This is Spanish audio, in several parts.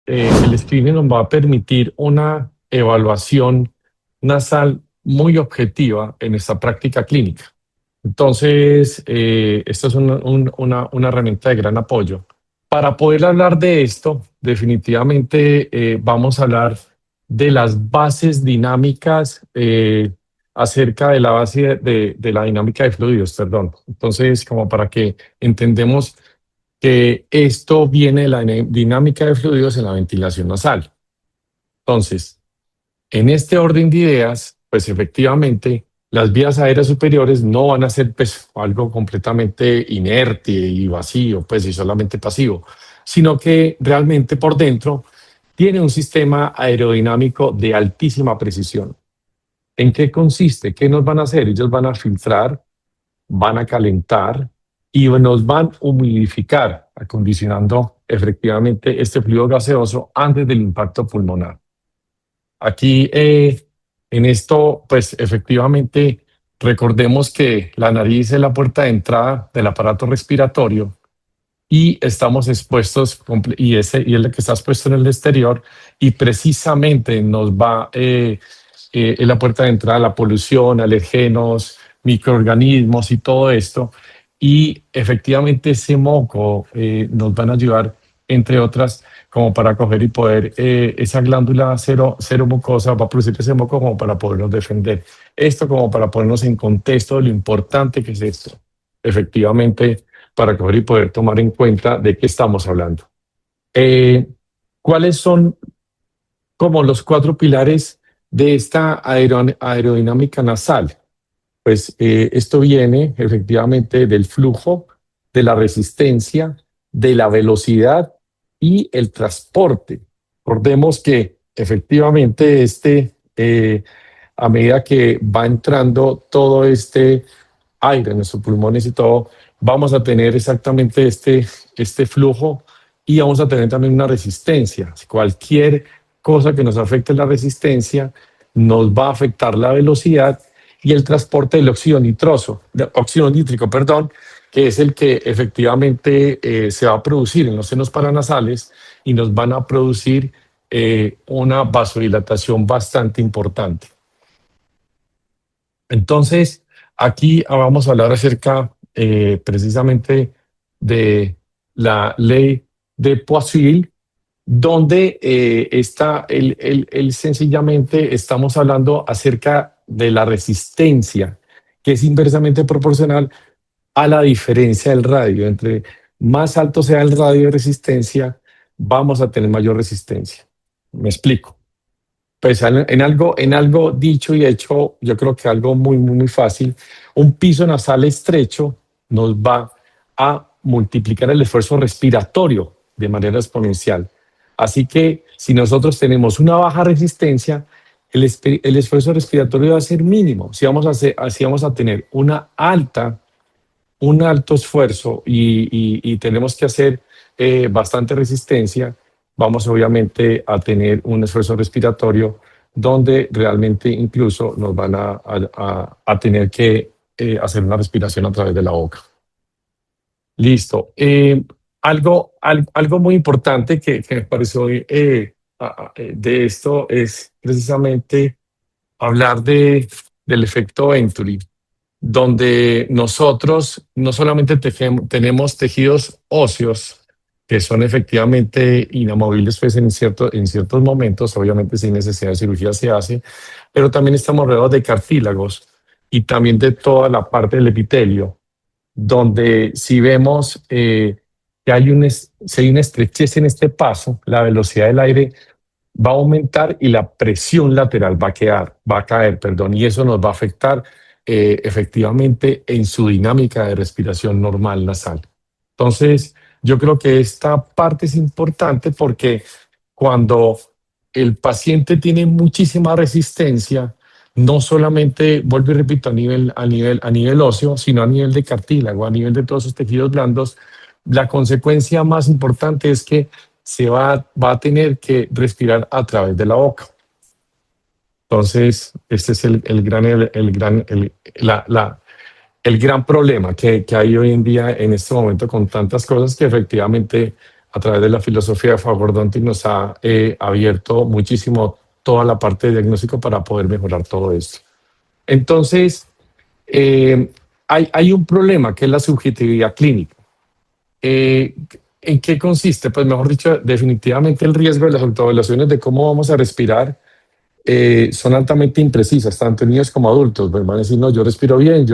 el screening nos va a permitir una evaluación nasal muy objetiva en esta práctica clínica. Entonces, esta es una herramienta de gran apoyo. Para poder hablar de esto, definitivamente vamos a hablar de las bases dinámicas acerca de la base de la dinámica de fluidos, perdón. Entonces, como para que entendemos que esto viene de la dinámica de fluidos en la ventilación nasal. Entonces, en este orden de ideas, pues efectivamente las vías aéreas superiores no van a ser pues algo completamente inerte y vacío, pues y solamente pasivo, sino que realmente por dentro tiene un sistema aerodinámico de altísima precisión. ¿En qué consiste? ¿Qué nos van a hacer? Ellos van a filtrar, van a calentar y nos van a humidificar, acondicionando efectivamente este fluido gaseoso antes del impacto pulmonar. Aquí, en esto, pues efectivamente, recordemos que la nariz es la puerta de entrada del aparato respiratorio y estamos expuestos, y es el que está expuesto en el exterior, y precisamente nos va, es la puerta de entrada a la polución, alergenos, microorganismos y todo esto. Y efectivamente ese moco nos van a ayudar, entre otras, como para coger y poder, esa glándula cero mucosa va a producir ese moco como para podernos defender. Esto como para ponernos en contexto de lo importante que es esto. Efectivamente, para coger y poder tomar en cuenta de qué estamos hablando. ¿Cuáles son como los cuatro pilares de esta aerodinámica nasal? Pues esto viene efectivamente del flujo, de la resistencia, de la velocidad y el transporte. Recordemos que efectivamente a medida que va entrando todo este aire en nuestros pulmones y todo, vamos a tener exactamente este flujo y vamos a tener también una resistencia. Cualquier cosa que nos afecte la resistencia nos va a afectar la velocidad y el transporte del óxido nítrico, perdón, que es el que efectivamente se va a producir en los senos paranasales y nos van a producir una vasodilatación bastante importante. Entonces, aquí vamos a hablar acerca precisamente de la ley de Poiseuille, donde sencillamente estamos hablando acerca de la resistencia, que es inversamente proporcional a la diferencia del radio. Entre más alto sea el radio de resistencia, vamos a tener mayor resistencia. Me explico. Pues en algo dicho y hecho, yo creo que algo muy fácil, un piso nasal estrecho nos va a multiplicar el esfuerzo respiratorio de manera exponencial. Así que si nosotros tenemos una baja resistencia, el esfuerzo respiratorio va a ser mínimo. Si vamos a tener un alto esfuerzo y tenemos que hacer bastante resistencia, vamos obviamente a tener un esfuerzo respiratorio donde realmente incluso nos van a tener que hacer una respiración a través de la boca. Listo. Algo muy importante que me pareció de esto es precisamente hablar del efecto Venturi, donde nosotros no solamente tenemos tejidos óseos que son efectivamente inamovibles pues en ciertos momentos, obviamente sin necesidad de cirugía se hace, pero también estamos rodeados de cartílagos y también de toda la parte del epitelio, donde si vemos que si hay una estrechez en este paso, la velocidad del aire va a aumentar y la presión lateral va a caer, y eso nos va a afectar efectivamente en su dinámica de respiración normal nasal. Entonces, yo creo que esta parte es importante porque cuando el paciente tiene muchísima resistencia, no solamente, vuelvo y repito, a nivel óseo, sino a nivel de cartílago, a nivel de todos esos tejidos blandos, la consecuencia más importante es que va a tener que respirar a través de la boca. Entonces, este es el gran problema que hay hoy en día en este momento con tantas cosas que efectivamente a través de la filosofía de Fagor-Dontic nos ha abierto muchísimo toda la parte de diagnóstico para poder mejorar todo esto. Entonces, eh, hay un problema que es la subjetividad clínica. Eh, ¿En qué consiste? Pues mejor dicho, definitivamente el riesgo de las autoevaluaciones de cómo vamos a respirar son altamente imprecisas, tanto en niños como adultos. Pues van a decir, no, yo respiro bien.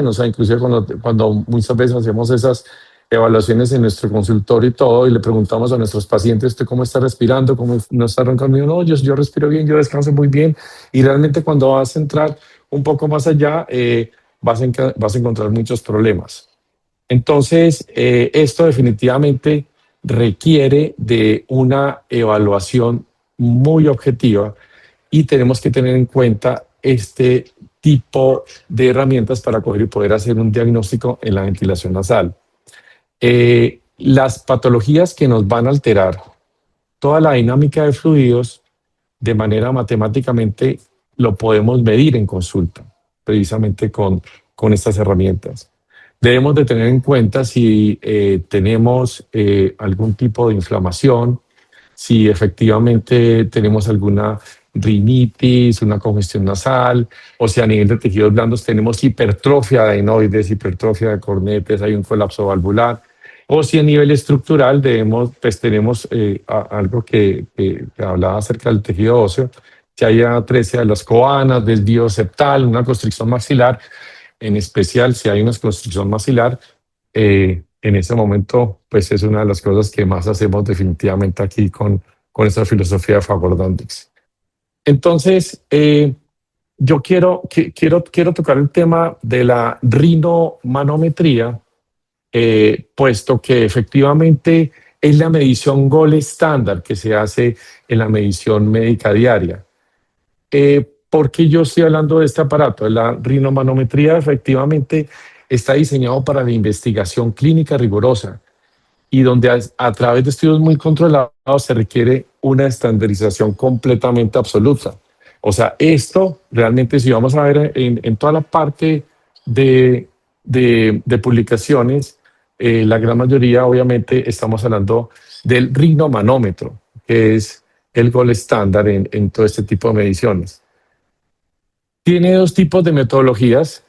O sea, inclusive cuando muchas veces hacemos esas evaluaciones en nuestro consultorio y todo, y le preguntamos a nuestros pacientes, ¿usted cómo está respirando? ¿Cómo no está roncando? No, yo respiro bien, yo descanso muy bien. Y realmente cuando vas a entrar un poco más allá, vas a encontrar muchos problemas. Entonces, esto definitivamente requiere de una evaluación muy objetiva y tenemos que tener en cuenta este tipo de herramientas para coger y poder hacer un diagnóstico en la ventilación nasal. Las patologías que nos van a alterar toda la dinámica de fluidos de manera matemáticamente lo podemos medir en consulta, precisamente con estas herramientas. Debemos de tener en cuenta si tenemos algún tipo de inflamación, si efectivamente tenemos alguna rinitis, una congestión nasal, o si a nivel de tejidos blandos tenemos hipertrofia de adenoides, hipertrofia de cornetes, hay un colapso valvular, o si a nivel estructural pues tenemos algo que hablaba acerca del tejido óseo, si hay atresia de las coanas, desvío septal, una constricción maxilar, en especial si hay una constricción maxilar, en ese momento, pues es una de las cosas que más hacemos definitivamente aquí con esta filosofía de Fagor-Dontic. Entonces, yo quiero tocar el tema de la rinomanometría, puesto que efectivamente es la medición gold estándar que se hace en la medición médica diaria. ¿Por qué yo estoy hablando de este aparato? La rinomanometría efectivamente está diseñado para la investigación clínica rigurosa y donde a través de estudios muy controlados se requiere una estandarización completamente absoluta. O sea, esto realmente, si vamos a ver en toda la parte de publicaciones, la gran mayoría, obviamente, estamos hablando del rinomanómetro, que es el gold estándar en todo este tipo de mediciones. Tiene dos tipos de metodologías.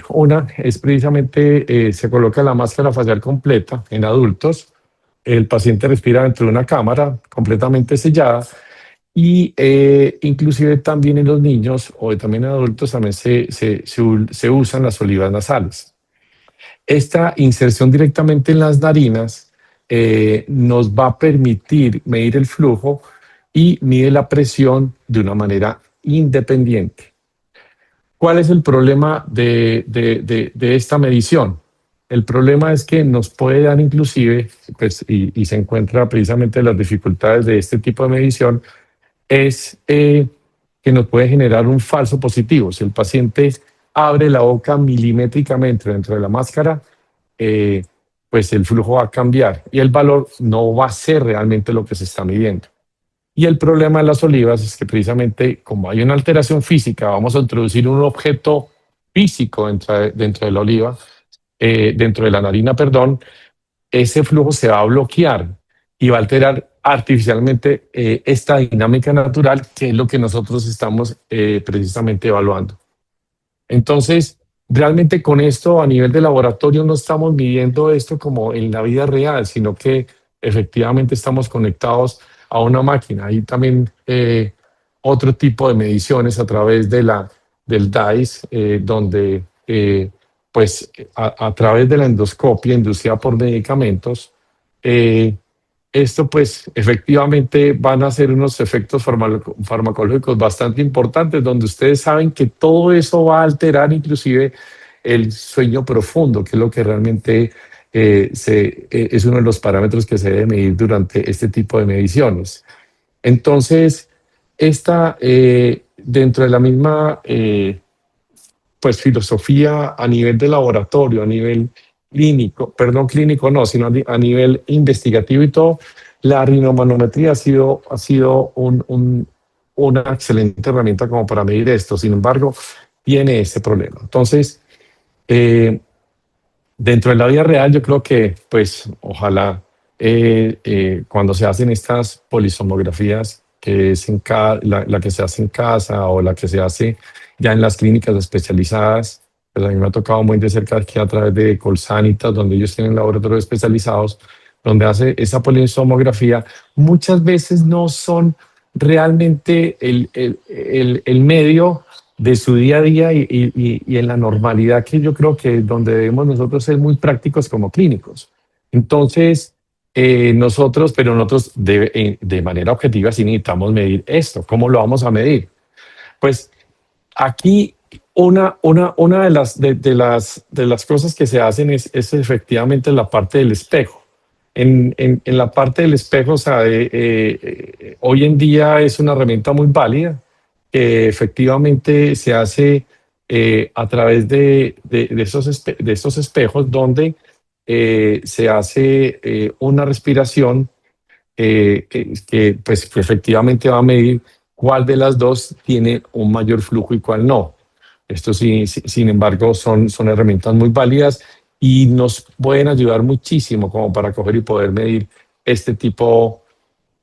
Una es precisamente, se coloca la máscara facial completa en adultos. El paciente respira dentro de una cámara completamente sellada y inclusive también en los niños o también en adultos también se usan las olivas nasales. Esta inserción directamente en las narinas nos va a permitir medir el flujo y mide la presión de una manera independiente. ¿Cuál es el problema de esta medición? El problema es que nos puede dar inclusive, pues, y se encuentra precisamente las dificultades de este tipo de medición, es que nos puede generar un falso positivo. Si el paciente abre la boca milimétricamente dentro de la máscara, pues el flujo va a cambiar y el valor no va a ser realmente lo que se está midiendo. Y el problema de las olivas es que precisamente como hay una alteración física, vamos a introducir un objeto físico dentro de la oliva, dentro de la narina, perdón, ese flujo se va a bloquear y va a alterar artificialmente esta dinámica natural, que es lo que nosotros estamos precisamente evaluando. Entonces, realmente con esto a nivel de laboratorio no estamos midiendo esto como en la vida real, sino que efectivamente estamos conectados a una máquina. Hay también otro tipo de mediciones a través del DICE, donde pues a través de la endoscopia inducida por medicamentos, esto pues efectivamente van a ser unos efectos farmacológicos bastante importantes, donde ustedes saben que todo eso va a alterar inclusive el sueño profundo, que es lo que realmente es uno de los parámetros que se debe medir durante este tipo de mediciones. Entonces, dentro de la misma pues filosofía a nivel de laboratorio, a nivel clínico, perdón, clínico no, sino a nivel investigativo y todo, la rinomanometría ha sido una excelente herramienta como para medir esto. Sin embargo, tiene ese problema. Entonces, dentro de la vida real, yo creo que, pues, ojalá cuando se hacen estas polisomografías, que es la que se hace en casa o la que se hace ya en las clínicas especializadas, pues a mí me ha tocado muy de cerca aquí a través de Colsanitas, donde ellos tienen laboratorios especializados, donde hace esa polisomografía, muchas veces no son realmente el medio de su día a día y en la normalidad que yo creo que es donde debemos nosotros ser muy prácticos como clínicos. Entonces, pero nosotros de manera objetiva sí necesitamos medir esto. ¿Cómo lo vamos a medir? Pues aquí una de las cosas que se hacen es efectivamente la parte del espejo. En la parte del espejo, o sea, hoy en día es una herramienta muy válida que efectivamente se hace a través de esos espejos donde se hace una respiración pues, que efectivamente va a medir cuál de las dos tiene un mayor flujo y cuál no. Esto sí, sin embargo, son herramientas muy válidas y nos pueden ayudar muchísimo como para coger y poder medir este tipo,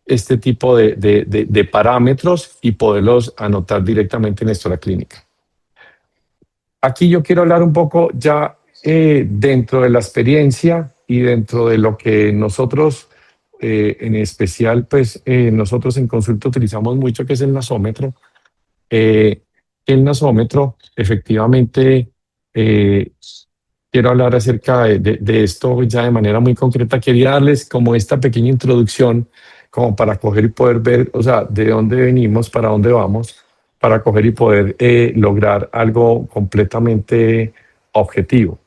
este tipo de parámetros y poderlos anotar directamente en la historia clínica. Aquí yo quiero hablar un poco ya dentro de la experiencia y dentro de lo que nosotros, en especial, pues nosotros en consulta utilizamos mucho, que es el nasómetro. Eh, el nasómetro, efectivamente, eh, quiero hablar acerca de esto ya de manera muy concreta. Quería darles como esta pequeña introducción, como para coger y poder ver, o sea, de dónde venimos, para dónde vamos, para coger y poder lograr algo completamente objetivo.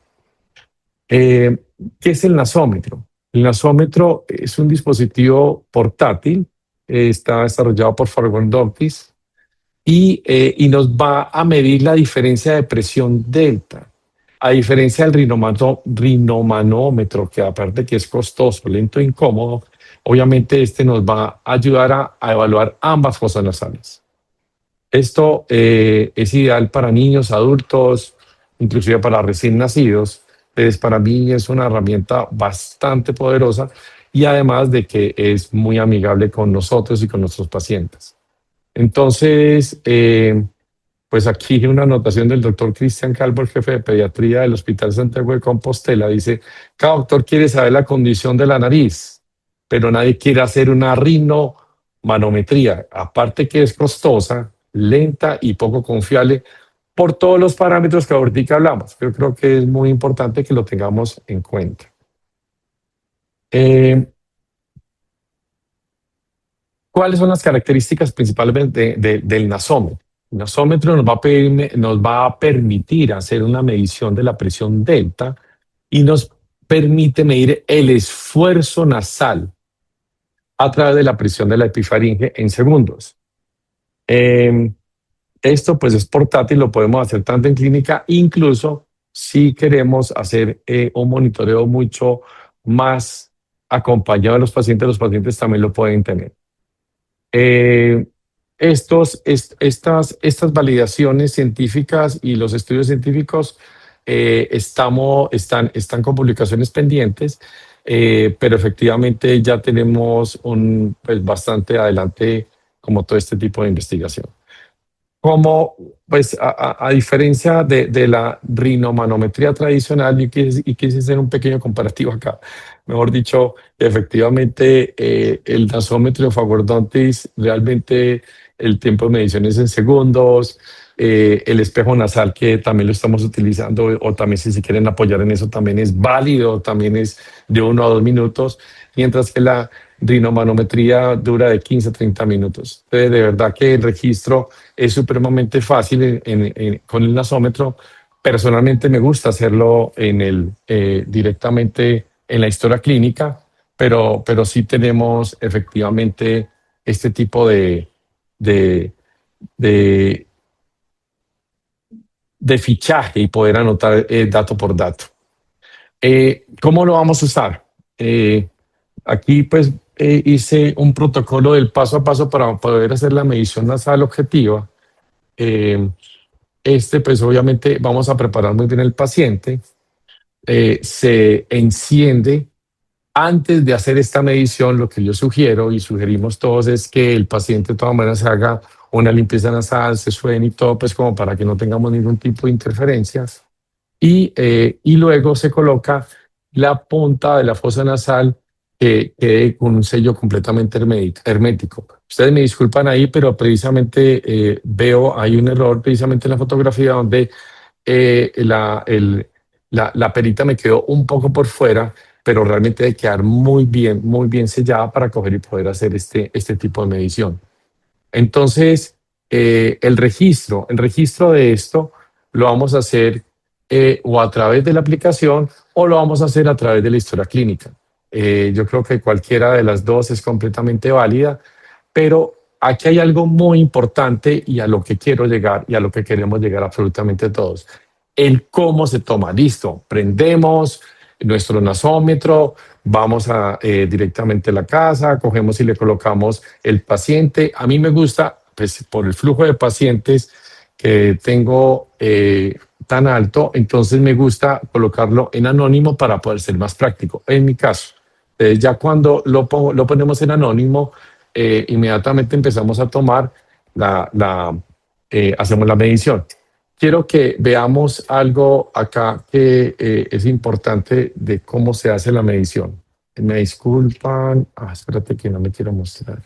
Eh, ¿Qué es el nasómetro? El nasómetro es un dispositivo portátil, está desarrollado por Fargon-Doctis y nos va a medir la diferencia de presión delta. A diferencia del rinomanómetro, que aparte que es costoso, lento e incómodo, obviamente este nos va a ayudar a evaluar ambas fosas nasales. Esto es ideal para niños, adultos, inclusive para recién nacidos. Entonces, para mí es una herramienta bastante poderosa y además de que es muy amigable con nosotros y con nuestros pacientes. Entonces, pues aquí una anotación del doctor Cristian Calvo, el jefe de pediatría del Hospital Santiago de Compostela, dice: cada doctor quiere saber la condición de la nariz, pero nadie quiere hacer una rinomanometría, aparte que es costosa, lenta y poco confiable por todos los parámetros que ahorita hablamos. Yo creo que es muy importante que lo tengamos en cuenta. Eh, ¿Cuáles son las características principalmente del nasómetro? El nasómetro nos va a permitir hacer una medición de la presión delta y nos permite medir el esfuerzo nasal a través de la presión de la epifaringe en segundos. Esto pues es portátil, lo podemos hacer tanto en clínica, incluso si queremos hacer un monitoreo mucho más acompañado de los pacientes también lo pueden tener. Eh, estas validaciones científicas y los estudios científicos están con publicaciones pendientes, pero efectivamente ya tenemos pues bastante adelante como todo este tipo de investigación. Como, pues, a diferencia de la rinomanometría tradicional, y quise hacer un pequeño comparativo acá. Mejor dicho, efectivamente, el nasómetro de Fagor-Dontis, realmente el tiempo de medición es en segundos. El espejo nasal, que también lo estamos utilizando, o también si se quieren apoyar en eso, también es válido, también es de 1 a 2 minutos, mientras que la rinomanometría dura de 15 a 30 minutos. Entonces, de verdad que el registro es supremamente fácil con el nasómetro. Personalmente me gusta hacerlo directamente en la historia clínica, pero sí tenemos efectivamente este tipo de, de, de fichaje y poder anotar dato por dato. ¿Cómo lo vamos a usar? Aquí pues hice un protocolo del paso a paso para poder hacer la medición nasal objetiva. Eh, pues obviamente vamos a preparar muy bien el paciente. Se enciende Antes de hacer esta medición, lo que yo sugiero y sugerimos todos es que el paciente de todas maneras se haga una limpieza nasal, se suene y todo, pues como para que no tengamos ningún tipo de interferencias. Y luego se coloca la punta de la fosa nasal que quede con un sello completamente hermético. Ustedes me disculpan ahí, pero precisamente veo hay un error precisamente en la fotografía donde la perita me quedó un poco por fuera, pero realmente debe quedar muy bien sellada para coger y poder hacer este tipo de medición. Entonces, el registro de esto lo vamos a hacer o a través de la aplicación o lo vamos a hacer a través de la historia clínica. Yo creo que cualquiera de las dos es completamente válida, pero aquí hay algo muy importante y a lo que quiero llegar y a lo que queremos llegar absolutamente todos. El cómo se toma. Listo, prendemos nuestro nasómetro, vamos directamente a la casa, cogemos y le colocamos el paciente. A mí me gusta, pues por el flujo de pacientes que tengo tan alto, entonces me gusta colocarlo en anónimo para poder ser más práctico. En mi caso, ya cuando lo ponemos en anónimo, inmediatamente empezamos a tomar hacemos la medición. Quiero que veamos algo acá que es importante de cómo se hace la medición. Me disculpan. Espérate que no me quiero mostrar.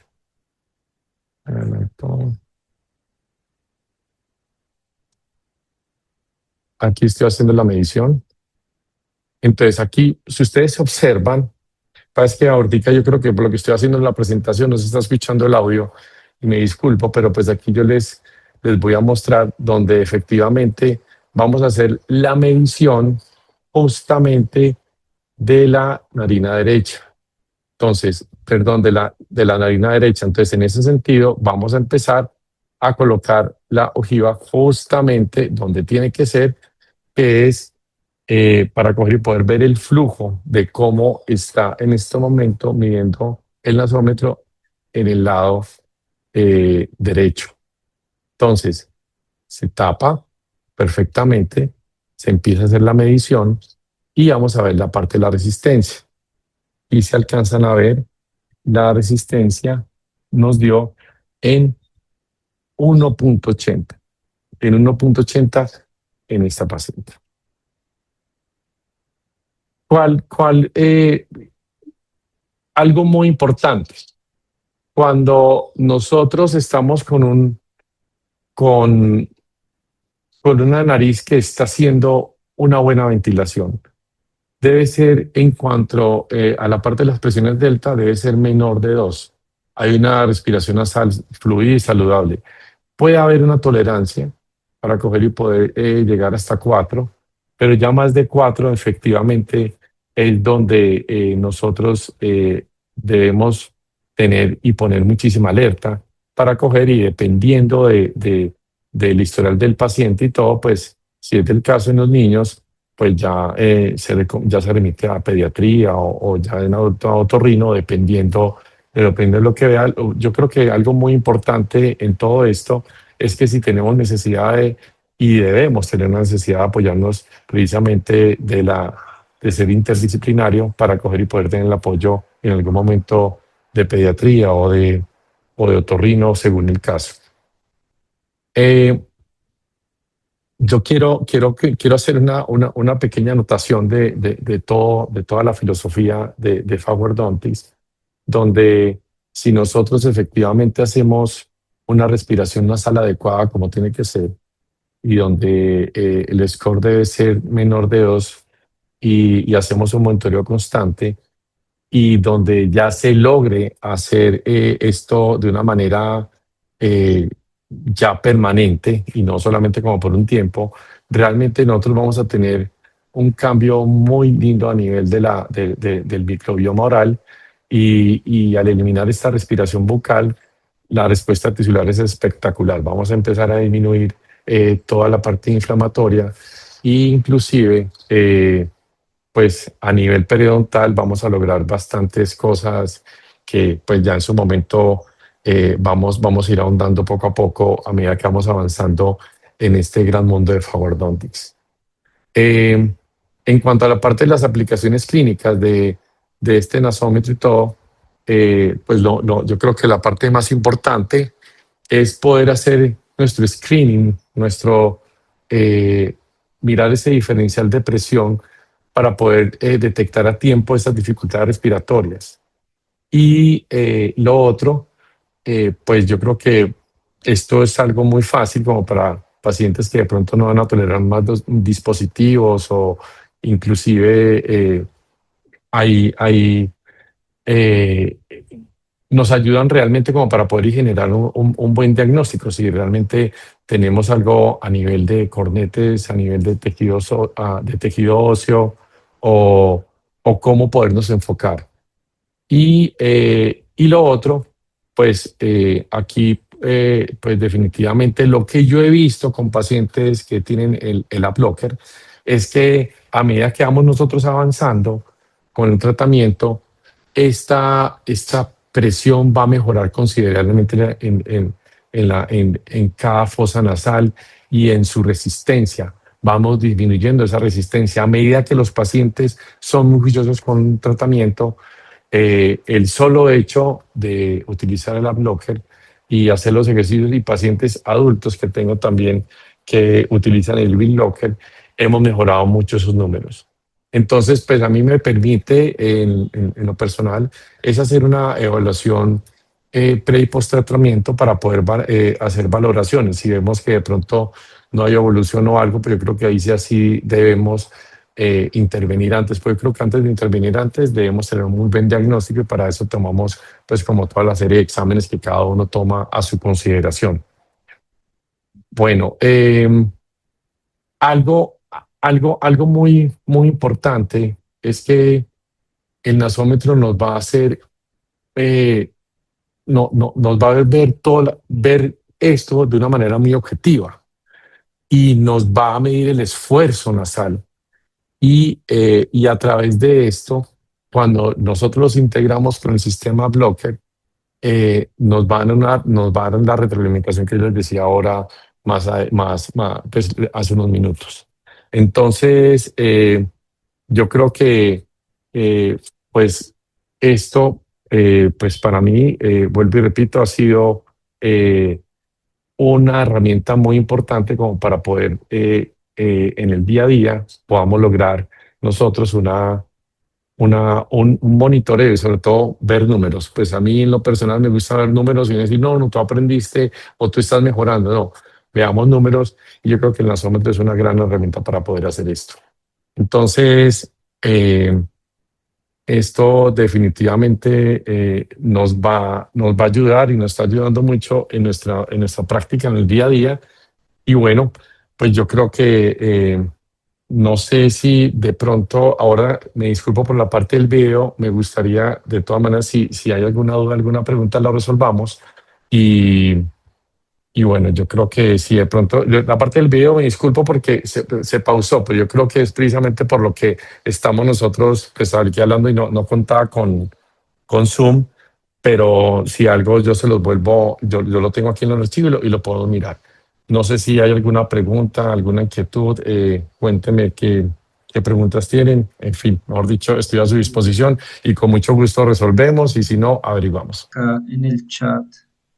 Aquí estoy haciendo la medición. Entonces aquí, si ustedes observan, parece que ahorita yo creo que por lo que estoy haciendo en la presentación no se está escuchando el audio y me disculpo, pero pues aquí yo les voy a mostrar donde efectivamente vamos a hacer la medición justamente de la narina derecha. Entonces, perdón, de la narina derecha. Entonces, en ese sentido, vamos a empezar a colocar la ojiva justamente donde tiene que ser, que es para coger y poder ver el flujo de cómo está en este momento midiendo el nasómetro en el lado derecho. Entonces, se tapa perfectamente, se empieza a hacer la medición y vamos a ver la parte de la resistencia. Y se alcanzan a ver, la resistencia nos dio en 1.80, en 1.80 en esta paciente. Algo muy importante, cuando nosotros estamos con, con una nariz que está haciendo una buena ventilación, debe ser en cuanto a la parte de las presiones delta, debe ser menor de 2. Hay una respiración nasal fluida y saludable. Puede haber una tolerancia para coger y poder llegar hasta 4, pero ya más de 4 efectivamente es donde nosotros debemos tener y poner muchísima alerta para coger y dependiendo del historial del paciente y todo, pues si es del caso en los niños, pues ya se remite a pediatría o ya en adulto a otorrino, dependiendo de lo que vea. Yo creo que algo muy importante en todo esto es que si tenemos necesidad y debemos tener una necesidad de apoyarnos precisamente de ser interdisciplinario para coger y poder tener el apoyo en algún momento de pediatría o de otorrino según el caso. Eh, yo quiero hacer una pequeña anotación de toda la filosofía de Fagor-Dontis, donde si nosotros efectivamente hacemos una respiración nasal adecuada como tiene que ser, y donde el score debe ser menor de 2 y hacemos un monitoreo constante, y donde ya se logre hacer esto de una manera ya permanente y no solamente como por un tiempo, realmente nosotros vamos a tener un cambio muy lindo a nivel del microbioma oral y al eliminar esta respiración bucal, la respuesta tisular es espectacular. Vamos a empezar a disminuir toda la parte inflamatoria e inclusive pues a nivel periodontal vamos a lograr bastantes cosas que pues ya en su momento vamos a ir ahondando poco a poco a medida que vamos avanzando en este gran mundo de Fagor-Dontics. En cuanto a la parte de las aplicaciones clínicas de este nasómetro y todo, pues yo creo que la parte más importante es poder hacer nuestro screening, eh, mirar ese diferencial de presión para poder detectar a tiempo esas dificultades respiratorias. Y lo otro, pues yo creo que esto es algo muy fácil como para pacientes que de pronto no van a tolerar más dispositivos o inclusive hay eh, nos ayudan realmente como para poder generar un buen diagnóstico. Si realmente tenemos algo a nivel de cornetes, a nivel de de tejido óseo o, o cómo podernos enfocar. Y lo otro, pues aquí, pues definitivamente lo que yo he visto con pacientes que tienen el app blocker es que a medida que vamos nosotros avanzando con el tratamiento, esta presión va a mejorar considerablemente en cada fosa nasal y en su resistencia. Vamos disminuyendo esa resistencia. A medida que los pacientes son muy juiciosos con el tratamiento, el solo hecho de utilizar el app blocker y hacer los ejercicios y pacientes adultos que tengo también que utilizan el Wheel Locker, hemos mejorado mucho esos números. Entonces, pues a mí me permite en lo personal es hacer una evaluación pre y post tratamiento para poder hacer valoraciones. Si vemos que de pronto no hay evolución o algo, pero yo creo que ahí sí así debemos intervenir antes. Pues yo creo que antes de intervenir antes debemos tener un muy buen diagnóstico y para eso tomamos pues como toda la serie de exámenes que cada uno toma a su consideración. Bueno, algo, algo muy importante es que el nasómetro nos va a hacer, nos va a ver, ver esto de una manera muy objetiva y nos va a medir el esfuerzo nasal. Y a través de esto, cuando nosotros los integramos con el sistema Blocker, nos va a dar la retroalimentación que yo les decía ahora, pues, hace unos minutos. Entonces, yo creo que, eh, pues, esto, pues para mí, vuelvo y repito, ha sido una herramienta muy importante como para poder en el día a día podamos lograr nosotros un monitoreo y sobre todo ver números. Pues a mí en lo personal me gusta ver números y no decir, no, no, tú aprendiste o tú estás mejorando. No, veamos números y yo creo que el Nasómetro es una gran herramienta para poder hacer esto. Entonces, esto definitivamente nos va a ayudar y nos está ayudando mucho en nuestra práctica en el día a día. Y bueno, pues yo creo que no sé si de pronto, ahora me disculpo por la parte del video, me gustaría de todas maneras, si hay alguna duda, alguna pregunta, la resolvamos. Y, y bueno, yo creo que si de pronto, la parte del video me disculpo porque se pausó, pero yo creo que es precisamente por lo que estamos nosotros pues, aquí hablando y no contaba con Zoom, pero si algo yo se los vuelvo, yo lo tengo aquí en el archivo y lo puedo mirar. No sé si hay alguna pregunta, alguna inquietud, cuénteme qué preguntas tienen. En fin, mejor dicho, estoy a su disposición y con mucho gusto resolvemos y si no, averiguamos. Acá en el chat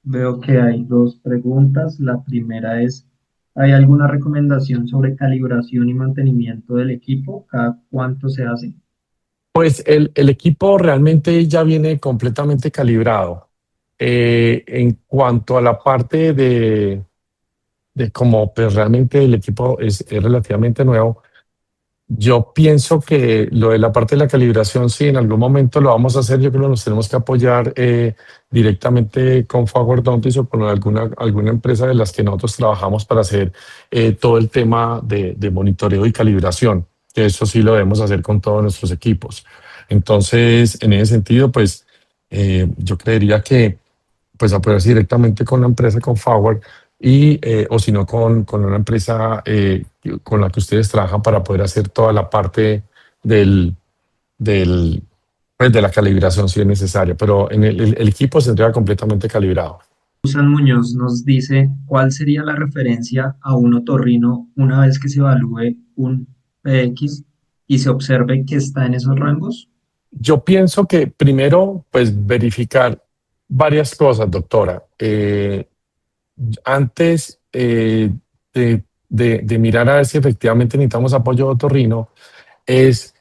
veo que hay dos preguntas. La primera es, ¿hay alguna recomendación sobre calibración y mantenimiento del equipo? ¿Cada cuánto se hace? Pues el equipo realmente ya viene completamente calibrado. En cuanto a la parte de cómo pues realmente el equipo es relativamente nuevo, yo pienso que lo de la parte de la calibración, sí, en algún momento lo vamos a hacer. Yo creo que nos tenemos que apoyar directamente con Forward Dontis o con alguna empresa de las que nosotros trabajamos para hacer todo el tema de monitoreo y calibración, que eso sí lo debemos hacer con todos nuestros equipos. Entonces, en ese sentido, pues yo creería que pues apoyarse directamente con la empresa, con Forward, o si no, con una empresa con la que ustedes trabajan para poder hacer toda la parte del, del, pues de la calibración si es necesario. Pero el equipo se entrega completamente calibrado. Susan Muñoz nos dice, ¿cuál sería la referencia a un otorrino una vez que se evalúe un PX y se observe que está en esos rangos? Yo pienso que primero, pues verificar varias cosas, doctora. Antes de mirar a ver si efectivamente necesitamos apoyo de otorrino, es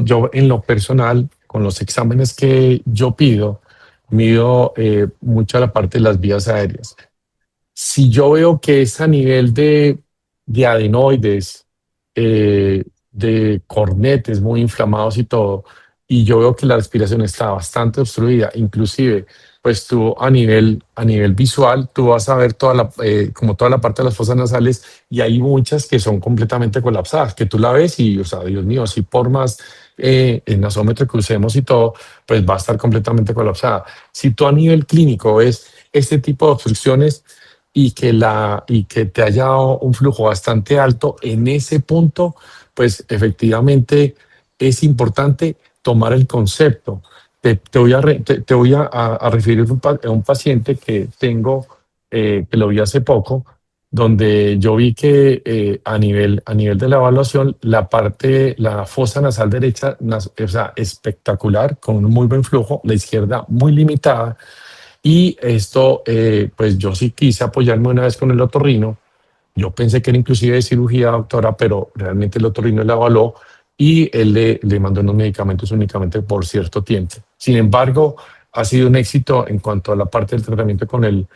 yo en lo personal, con los exámenes que yo pido, mido mucho la parte de las vías aéreas. Si yo veo que es a nivel de adenoides, de cornetes muy inflamados y todo, y yo veo que la respiración está bastante obstruida, inclusive, pues tú a nivel visual, tú vas a ver como toda la parte de las fosas nasales y hay muchas que son completamente colapsadas, que tú la ves y, o sea, Dios mío, si por más el nasómetro que usemos y todo, pues va a estar completamente colapsada. Si tú a nivel clínico ves este tipo de obstrucciones, y que te haya dado un flujo bastante alto en ese punto, pues efectivamente es importante tomar el concepto. Te voy a referir a un paciente que tengo, que lo vi hace poco, donde yo vi que a nivel de la evaluación, la fosa nasal derecha, o sea, espectacular, con un muy buen flujo, la izquierda muy limitada, y esto, pues yo sí quise apoyarme una vez con el otorrino. Yo pensé que era inclusive de cirugía, doctora, pero realmente el otorrino la evaluó y él le mandó unos medicamentos únicamente por cierto tiempo. Sin embargo, ha sido un éxito en cuanto a la parte del tratamiento con el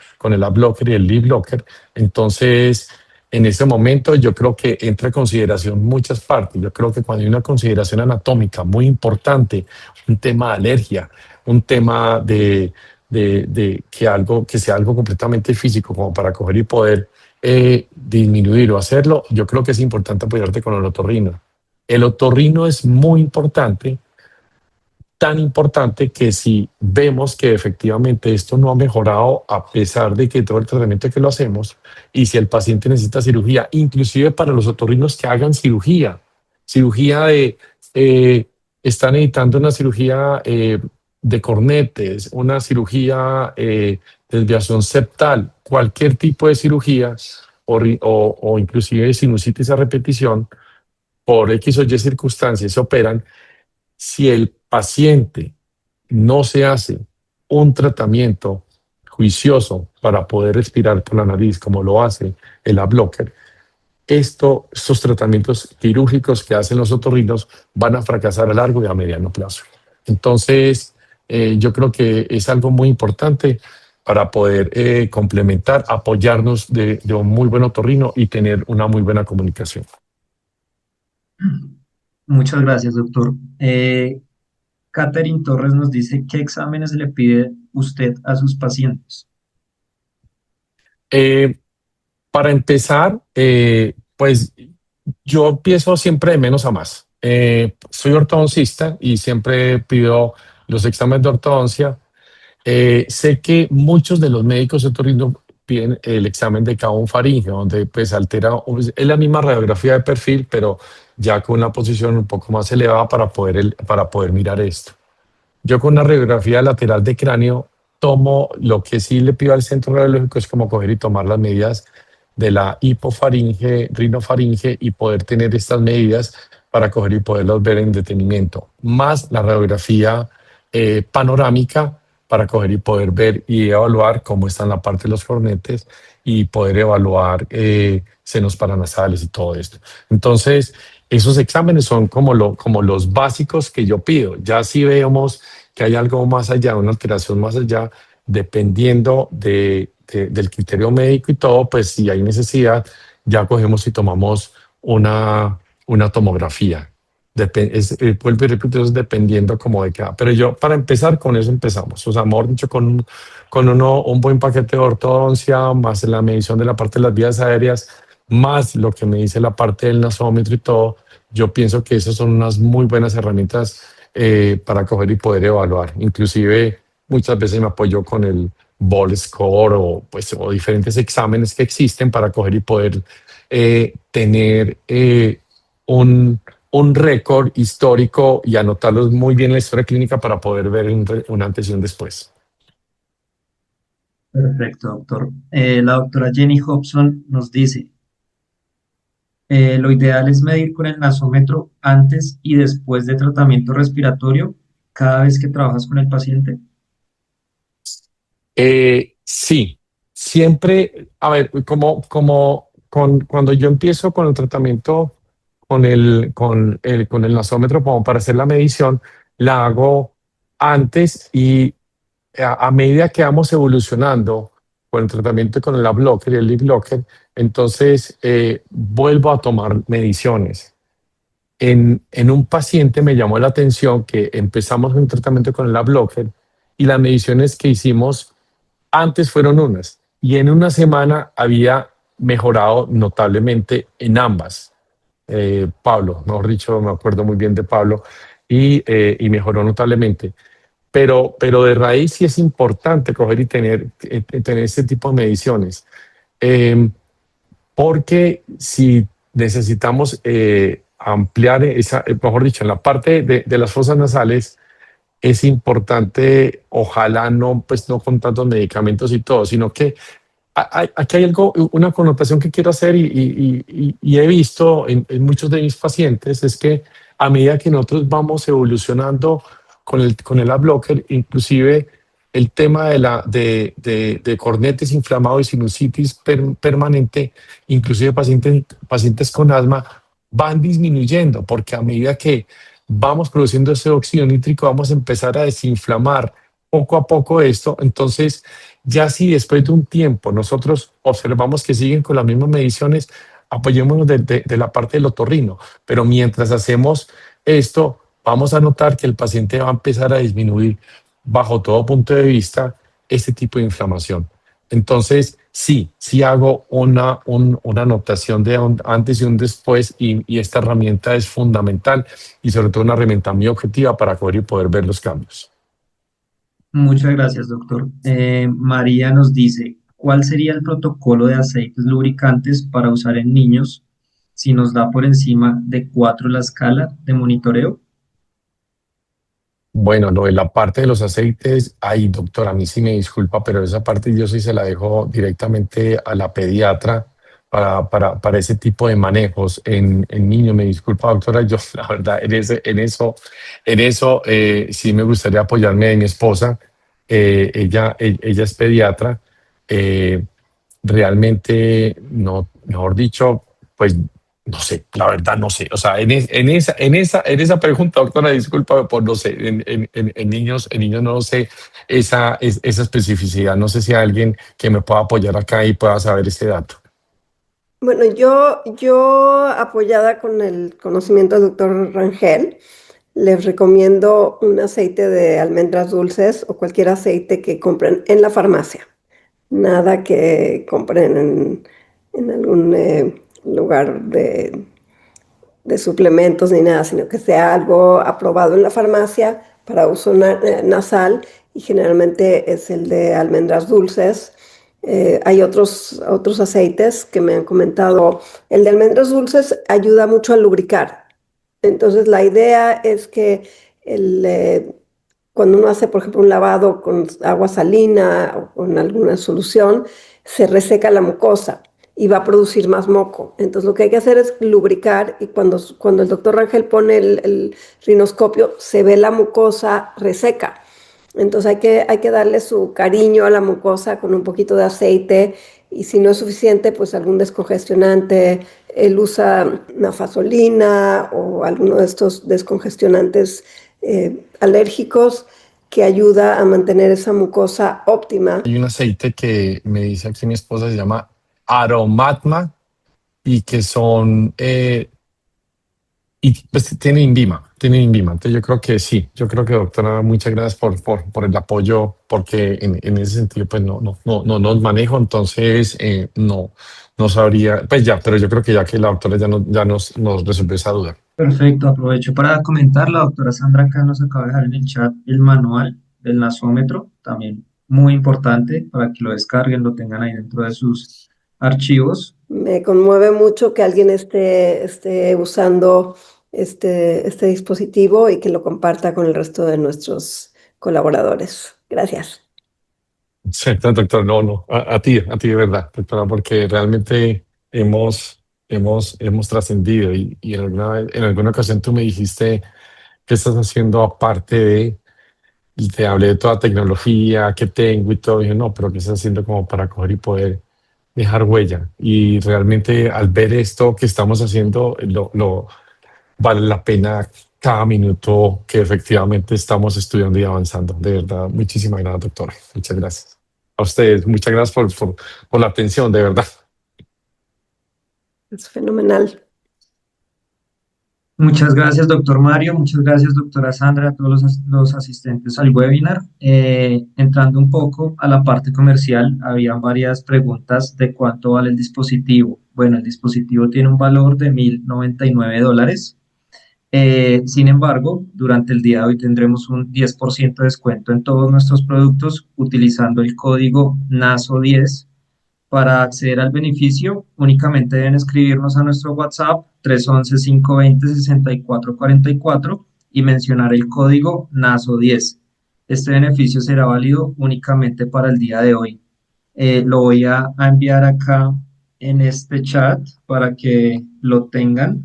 blocker y el lead blocker. Entonces, en ese momento yo creo que entra en consideración muchas partes. Yo creo que cuando hay una consideración anatómica muy importante, un tema de alergia, un tema de que algo que sea algo completamente físico como para coger y poder disminuir o hacerlo, yo creo que es importante apoyarte con el otorrino. El otorrino es muy importante, tan importante que si vemos que efectivamente esto no ha mejorado a pesar de que todo el tratamiento que lo hacemos, y si el paciente necesita cirugía, inclusive para los otorrinos que hagan cirugía eh, están necesitando una cirugía de cornetes, una cirugía desviación septal, cualquier tipo de cirugía o inclusive sinusitis a repetición, por X o Y circunstancias se operan. Si el paciente no se hace un tratamiento juicioso para poder respirar por la nariz, como lo hace el blocker, estos tratamientos quirúrgicos que hacen los otorrinos van a fracasar a largo y a mediano plazo. Entonces, yo creo que es algo muy importante para poder complementar, apoyarnos de un muy buen otorrino y tener una muy buena comunicación. Muchas gracias, doctor. Catherine Torres nos dice, ¿qué exámenes le pide usted a sus pacientes? Eh, para empezar, pues yo empiezo siempre de menos a más. Soy ortodoncista y siempre pido los exámenes de ortodoncia. Sé que muchos de los médicos otorrinos piden el examen de Cavón faríngeo, donde pues altera, es la misma radiografía de perfil, pero ya con una posición un poco más elevada para poder mirar esto. Yo con una radiografía lateral de cráneo tomo lo que sí le pido al centro radiológico es como coger y tomar las medidas de la hipofaringe, rinofaringe y poder tener estas medidas para coger y poderlas ver en detenimiento, más la radiografía panorámica para coger y poder ver y evaluar cómo está la parte de los cornetes y poder evaluar senos paranasales y todo esto. Entonces, esos exámenes son como los básicos que yo pido. Ya si vemos que hay algo más allá, una alteración más allá, dependiendo del criterio médico y todo, pues si hay necesidad, ya cogemos y tomamos una tomografía. Vuelvo y repito, es dependiendo como de cada. Pero yo, para empezar, con eso empezamos. O sea, mejor dicho, un buen paquete de ortodoncia, más la medición de la parte de las vías aéreas, más lo que me dice la parte del nasómetro y todo, yo pienso que esas son unas muy buenas herramientas para coger y poder evaluar. Inclusive muchas veces me apoyo con el Ball Score o diferentes exámenes que existen para coger y poder tener un, un récord histórico y anotarlos muy bien en la historia clínica para poder ver un antes y un después. Perfecto, doctor. La doctora Jenny Hobson nos dice, lo ideal es medir con el nasómetro antes y después de tratamiento respiratorio cada vez que trabajas con el paciente? Sí, siempre, a ver, cuando yo empiezo con el tratamiento con el nasómetro como para hacer la medición, la hago antes y a medida que vamos evolucionando con el tratamiento con el blocker y el lead blocker, entonces vuelvo a tomar mediciones. En un paciente me llamó la atención que empezamos un tratamiento con el blocker y las mediciones que hicimos antes fueron unas y en una semana había mejorado notablemente en ambas. Pablo, mejor dicho, me acuerdo muy bien de Pablo y mejoró notablemente. Pero de raíz sí es importante coger y tener ese tipo de mediciones. Eh, Porque si necesitamos ampliar mejor dicho, en la parte de las fosas nasales, es importante, ojalá no, pues no con tantos medicamentos y todo, sino que aquí hay algo, una connotación que quiero hacer y he visto en muchos de mis pacientes, es que a medida que nosotros vamos evolucionando con el blocker, inclusive el tema de cornetes inflamados y sinusitis permanente, inclusive pacientes con asma, van disminuyendo, porque a medida que vamos produciendo ese óxido nítrico, vamos a empezar a desinflamar poco a poco esto. Entonces, ya si después de un tiempo nosotros observamos que siguen con las mismas mediciones, apoyémonos de la parte del otorrino. Pero mientras hacemos esto, vamos a notar que el paciente va a empezar a disminuir bajo todo punto de vista este tipo de inflamación. Entonces, sí hago una anotación de un antes y un después y esta herramienta es fundamental y sobre todo una herramienta muy objetiva para poder ver los cambios. Muchas gracias, doctor. María nos dice, ¿cuál sería el protocolo de aceites lubricantes para usar en niños si nos da por encima de 4 la escala de monitoreo? Bueno, lo de la parte de los aceites, ay, doctor, a mí sí me disculpa, pero esa parte yo sí se la dejo directamente a la pediatra para ese tipo de manejos en niños. Me disculpa, doctora, yo la verdad, en eso sí me gustaría apoyarme de mi esposa. Ella es pediatra. Eh, Realmente, no, mejor dicho, pues no sé, la verdad no sé. O sea, en esa pregunta, doctora, discúlpame por no sé, en niños no sé esa especificidad. No sé si hay alguien que me pueda apoyar acá y pueda saber ese dato. Bueno, yo apoyada con el conocimiento del doctor Rangel, les recomiendo un aceite de almendras dulces o cualquier aceite que compren en la farmacia. Nada que compren en algún lugar de suplementos ni nada, sino que sea algo aprobado en la farmacia para uso nasal y generalmente es el de almendras dulces. Hay otros aceites que me han comentado. El de almendras dulces ayuda mucho a lubricar. Entonces la idea es que el, cuando uno hace, por ejemplo, un lavado con agua salina o con alguna solución, se reseca la mucosa y va a producir más moco. Entonces lo que hay que hacer es lubricar y cuando el doctor Rangel pone el rinoscopio, se ve la mucosa reseca. Entonces hay que darle su cariño a la mucosa con un poquito de aceite y si no es suficiente, pues algún descongestionante. Él usa nafasolina o alguno de estos descongestionantes alérgicos que ayuda a mantener esa mucosa óptima. Hay un aceite que me dice aquí mi esposa, se llama Aromatma y que son y pues tiene INVIMA. Entonces yo creo que sí, yo creo que doctora, muchas gracias por el apoyo, porque en ese sentido pues no nos manejo, entonces no sabría, pues ya, pero yo creo que ya que la doctora ya nos resolvió esa duda. Perfecto, aprovecho para comentar, la doctora Sandra acá nos acaba de dejar en el chat el manual del nasómetro, también muy importante para que lo descarguen, lo tengan ahí dentro de sus archivos. Me conmueve mucho que alguien esté usando este dispositivo y que lo comparta con el resto de nuestros colaboradores. Gracias. Sí, doctor, no, a ti de verdad, doctora, porque realmente hemos trascendido y en alguna ocasión tú me dijiste qué estás haciendo aparte de te hablé de toda tecnología que tengo y todo. Y dije, no, pero ¿qué estás haciendo como para coger y poder dejar huella? Y realmente al ver esto que estamos haciendo, vale la pena cada minuto que efectivamente estamos estudiando y avanzando. De verdad, muchísimas gracias, doctora. Muchas gracias. A ustedes, muchas gracias por la atención, de verdad. Es fenomenal. Muchas gracias, doctor Mario. Muchas gracias, doctora Sandra, a todos los asistentes al webinar. Entrando un poco a la parte comercial, habían varias preguntas de cuánto vale el dispositivo. Bueno, el dispositivo tiene un valor de $1,099. Sin embargo, durante el día de hoy tendremos un 10% de descuento en todos nuestros productos utilizando el código NASO10. Para acceder al beneficio, únicamente deben escribirnos a nuestro WhatsApp 311-520-6444 y mencionar el código NASO10. Este beneficio será válido únicamente para el día de hoy. Lo voy a enviar acá en este chat para que lo tengan.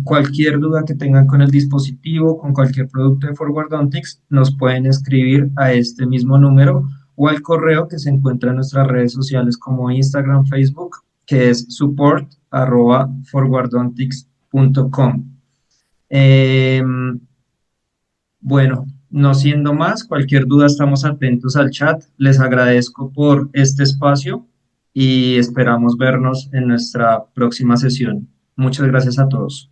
Cualquier duda que tengan con el dispositivo, con cualquier producto de Forwardontics, nos pueden escribir a este mismo número o al correo que se encuentra en nuestras redes sociales como Instagram, Facebook, que es support@forwardontics.com. Bueno, no siendo más, cualquier duda estamos atentos al chat. Les agradezco por este espacio y esperamos vernos en nuestra próxima sesión. Muchas gracias a todos.